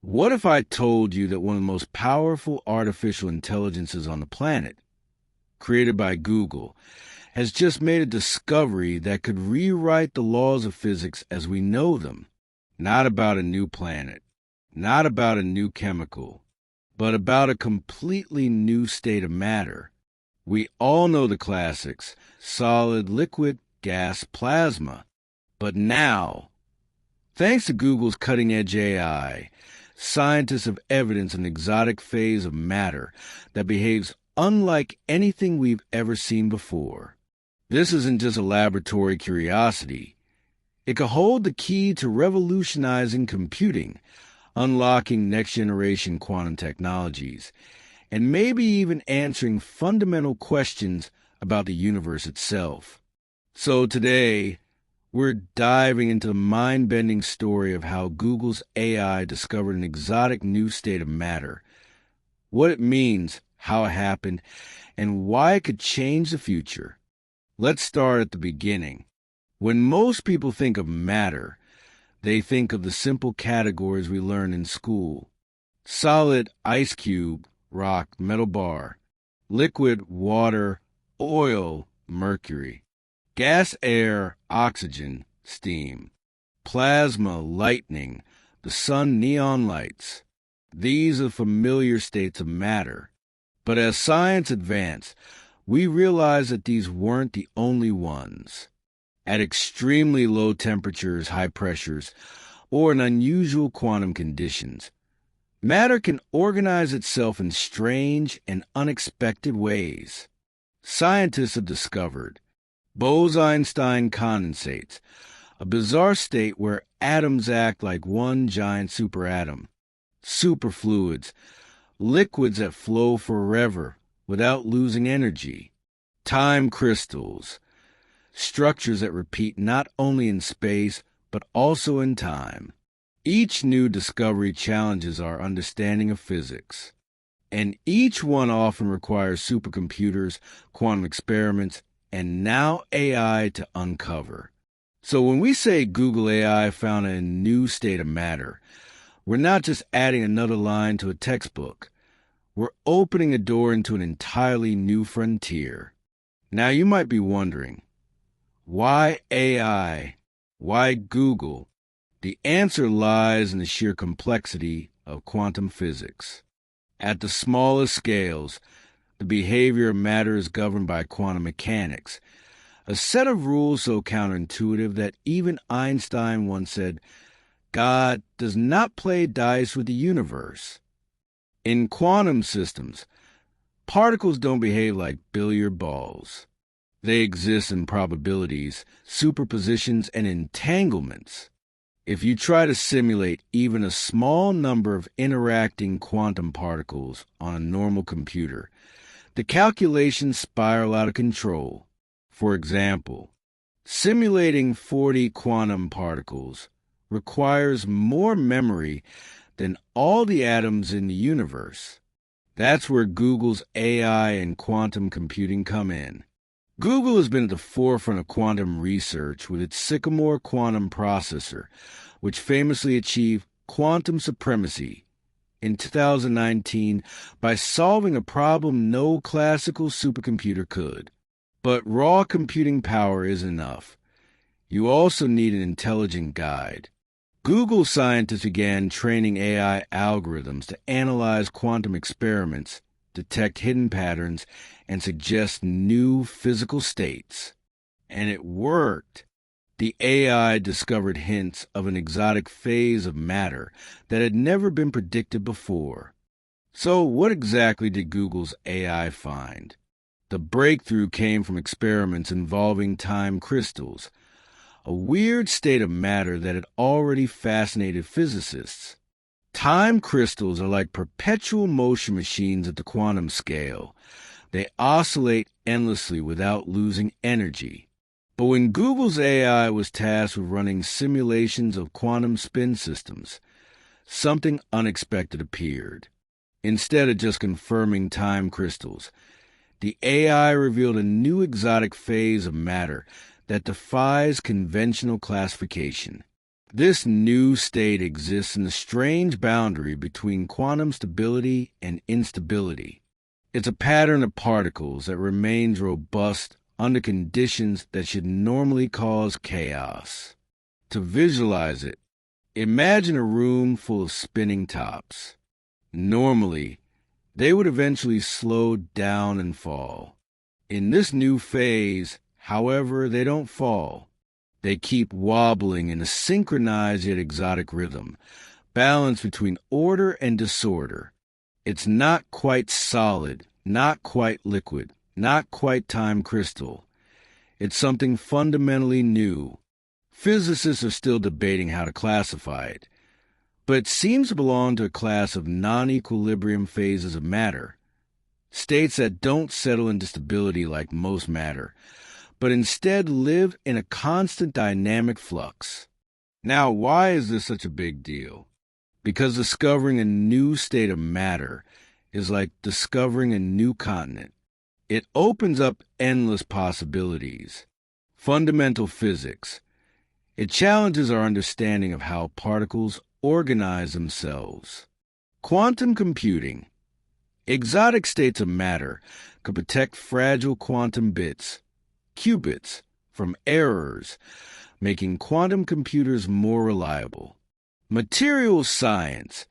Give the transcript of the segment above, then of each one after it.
What if I told you that one of the most powerful artificial intelligences on the planet, created by Google, has just made a discovery that could rewrite the laws of physics as we know them? Not about a new planet, not about a new chemical, but about a completely new state of matter. We all know the classics: solid, liquid, gas, plasma. But now, thanks to Google's cutting-edge AI, scientists have evidenced an exotic phase of matter that behaves unlike anything we've ever seen before. This isn't just a laboratory curiosity. It could hold the key to revolutionizing computing, unlocking next-generation quantum technologies, and maybe even answering fundamental questions about the universe itself. So today, we're diving into the mind-bending story of how Google's AI discovered an exotic new state of matter, what it means, how it happened, and why it could change the future. Let's start at the beginning. When most people think of matter, they think of the simple categories we learn in school: solid, ice cube, rock, metal bar; liquid, water, oil, mercury; gas, air, oxygen, steam; plasma, lightning; the sun, neon lights. These are familiar states of matter. But as science advanced, we realized that these weren't the only ones. At extremely low temperatures, high pressures, or in unusual quantum conditions, matter can organize itself in strange and unexpected ways. Scientists have discovered Bose-Einstein condensates, a bizarre state where atoms act like one giant superatom; superfluids, liquids that flow forever without losing energy; time crystals, structures that repeat not only in space but also in time. Each new discovery challenges our understanding of physics, and each one often requires supercomputers, quantum experiments, and now AI to uncover. So when we say Google AI found a new state of matter, we're not just adding another line to a textbook. We're opening a door into an entirely new frontier. Now you might be wondering, why AI? Why Google? The answer lies in the sheer complexity of quantum physics. At the smallest scales, the behavior of matter is governed by quantum mechanics, a set of rules so counterintuitive that even Einstein once said, "God does not play dice with the universe." In quantum systems, particles don't behave like billiard balls. They exist in probabilities, superpositions, and entanglements. If you try to simulate even a small number of interacting quantum particles on a normal computer, the calculations spiral out of control. For example, simulating 40 quantum particles requires more memory than all the atoms in the universe. That's where Google's AI and quantum computing come in. Google has been at the forefront of quantum research with its Sycamore quantum processor, which famously achieved quantum supremacy in 2019 by solving a problem no classical supercomputer could. But raw computing power isn't enough. You also need an intelligent guide. Google scientists began training AI algorithms to analyze quantum experiments, detect hidden patterns, and suggest new physical states. And it worked. The AI discovered hints of an exotic phase of matter that had never been predicted before. So what exactly did Google's AI find? The breakthrough came from experiments involving time crystals, a weird state of matter that had already fascinated physicists. Time crystals are like perpetual motion machines at the quantum scale. They oscillate endlessly without losing energy. But when Google's AI was tasked with running simulations of quantum spin systems, something unexpected appeared. Instead of just confirming time crystals, the AI revealed a new exotic phase of matter that defies conventional classification. This new state exists in the strange boundary between quantum stability and instability. It's a pattern of particles that remains robust under conditions that should normally cause chaos. To visualize it, imagine a room full of spinning tops. Normally, they would eventually slow down and fall. In this new phase, however, they don't fall. They keep wobbling in a synchronized yet exotic rhythm, balanced between order and disorder. It's not quite solid, not quite liquid, not quite time crystal. It's something fundamentally new. Physicists are still debating how to classify it, but it seems to belong to a class of non-equilibrium phases of matter, states that don't settle into stability like most matter, but instead live in a constant dynamic flux. Now, why is this such a big deal? Because discovering a new state of matter is like discovering a new continent. It opens up endless possibilities. Fundamental physics. It challenges our understanding of how particles organize themselves. Quantum computing. Exotic states of matter could protect fragile quantum bits, qubits, from errors, making quantum computers more reliable. Materials science.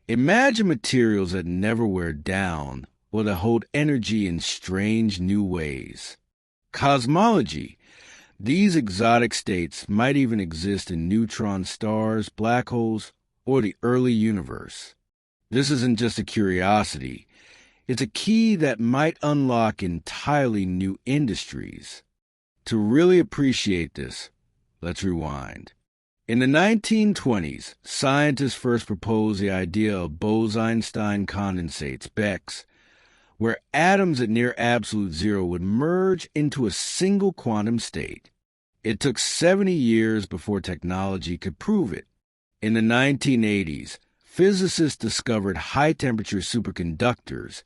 Imagine materials that never wear down or that hold energy in strange new ways. Cosmology. These exotic states might even exist in neutron stars, black holes, or the early universe. This isn't just a curiosity. It's a key that might unlock entirely new industries. To really appreciate this, let's rewind. In the 1920s, scientists first proposed the idea of Bose-Einstein condensates, BECs, where atoms at near absolute zero would merge into a single quantum state. It took 70 years before technology could prove it. In the 1980s, physicists discovered high-temperature superconductors,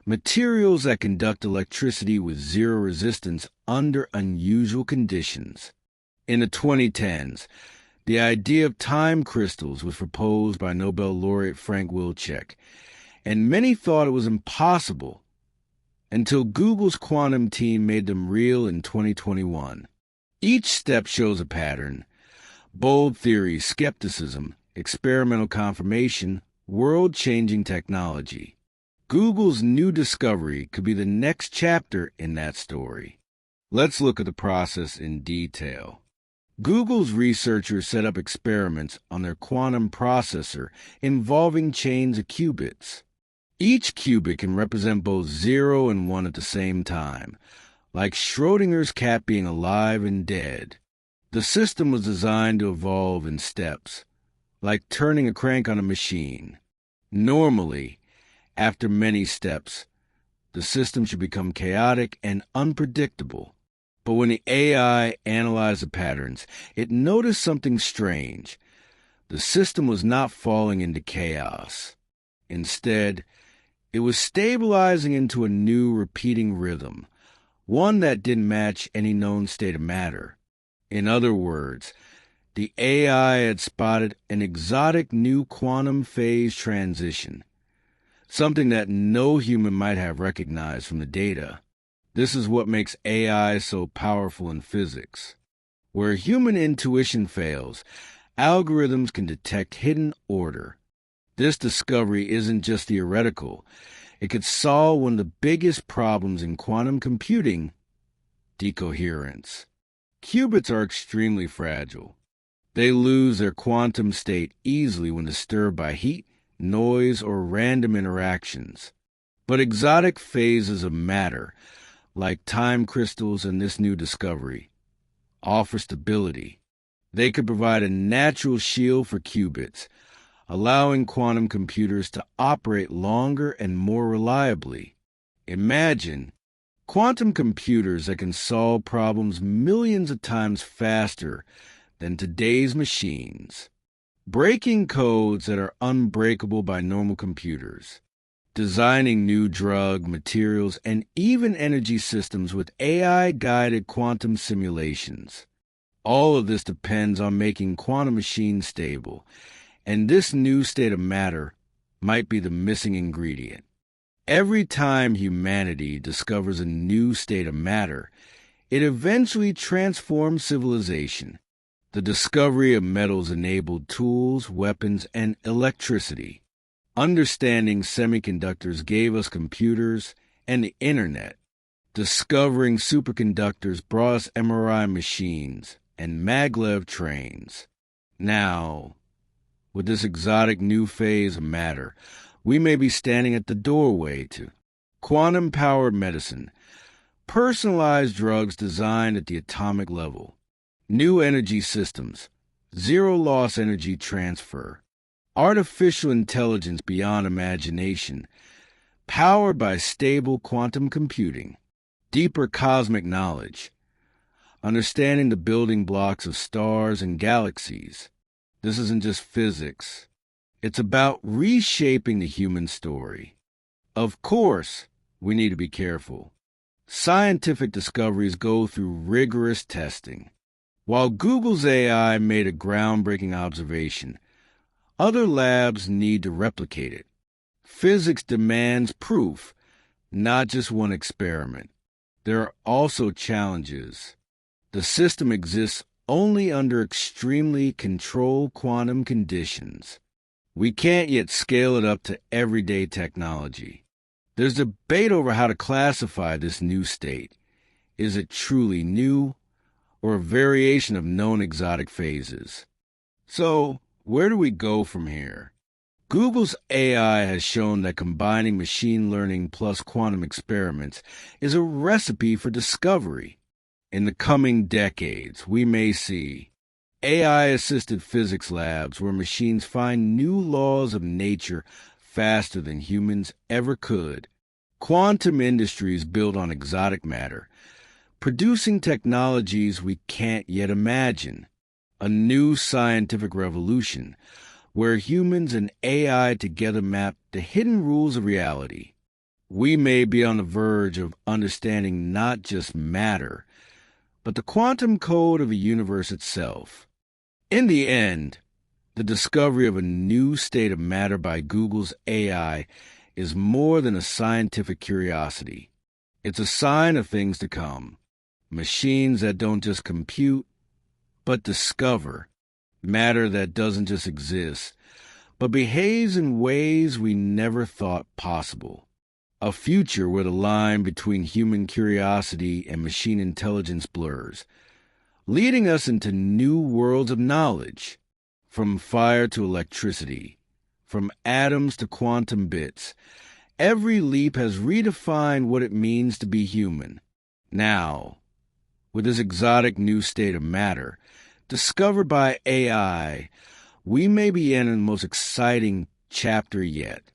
materials that conduct electricity with zero resistance under unusual conditions. In the 2010s, the idea of time crystals was proposed by Nobel laureate Frank Wilczek, and many thought it was impossible until Google's quantum team made them real in 2021. Each step shows a pattern: bold theories, skepticism, experimental confirmation, world-changing technology. Google's new discovery could be the next chapter in that story. Let's look at the process in detail. Google's researchers set up experiments on their quantum processor involving chains of qubits. Each qubit can represent both 0 and 1 at the same time, like Schrodinger's cat being alive and dead. The system was designed to evolve in steps, like turning a crank on a machine. Normally, after many steps, the system should become chaotic and unpredictable. But when the AI analyzed the patterns, it noticed something strange. The system was not falling into chaos. Instead, it was stabilizing into a new repeating rhythm, one that didn't match any known state of matter. In other words, the AI had spotted an exotic new quantum phase transition, something that no human might have recognized from the data. This is what makes AI so powerful in physics. Where human intuition fails, algorithms can detect hidden order. This discovery isn't just theoretical. It could solve one of the biggest problems in quantum computing: decoherence. Qubits are extremely fragile. They lose their quantum state easily when disturbed by heat, noise, or random interactions. But exotic phases of matter, like time crystals and this new discovery, offer stability. They could provide a natural shield for qubits, allowing quantum computers to operate longer and more reliably. Imagine quantum computers that can solve problems millions of times faster than today's machines, breaking codes that are unbreakable by normal computers, designing new drug, materials, and even energy systems with AI-guided quantum simulations. All of this depends on making quantum machines stable, and this new state of matter might be the missing ingredient. Every time humanity discovers a new state of matter, it eventually transforms civilization. The discovery of metals-enabled tools, weapons, and electricity. Understanding semiconductors gave us computers and the internet. Discovering superconductors brought us MRI machines and maglev trains. Now, with this exotic new phase of matter, we may be standing at the doorway to quantum-powered medicine, personalized drugs designed at the atomic level, new energy systems, zero-loss energy transfer, artificial intelligence beyond imagination, powered by stable quantum computing, deeper cosmic knowledge, understanding the building blocks of stars and galaxies. This isn't just physics. It's about reshaping the human story. Of course, we need to be careful. Scientific discoveries go through rigorous testing. While Google's AI made a groundbreaking observation, other labs need to replicate it. Physics demands proof, not just one experiment. There are also challenges. The system exists only under extremely controlled quantum conditions. We can't yet scale it up to everyday technology. There's debate over how to classify this new state. Is it truly new, or a variation of known exotic phases? So, where do we go from here? Google's AI has shown that combining machine learning plus quantum experiments is a recipe for discovery. In the coming decades, we may see AI-assisted physics labs where machines find new laws of nature faster than humans ever could, quantum industries built on exotic matter, producing technologies we can't yet imagine, a new scientific revolution where humans and AI together map the hidden rules of reality. We may be on the verge of understanding not just matter, but the quantum code of the universe itself. In the end, the discovery of a new state of matter by Google's AI is more than a scientific curiosity. It's a sign of things to come. Machines that don't just compute, but discover. Matter that doesn't just exist, but behaves in ways we never thought possible. A future where the line between human curiosity and machine intelligence blurs, leading us into new worlds of knowledge, from fire to electricity, from atoms to quantum bits. Every leap has redefined what it means to be human. Now, with this exotic new state of matter, discovered by AI, we may be in the most exciting chapter yet.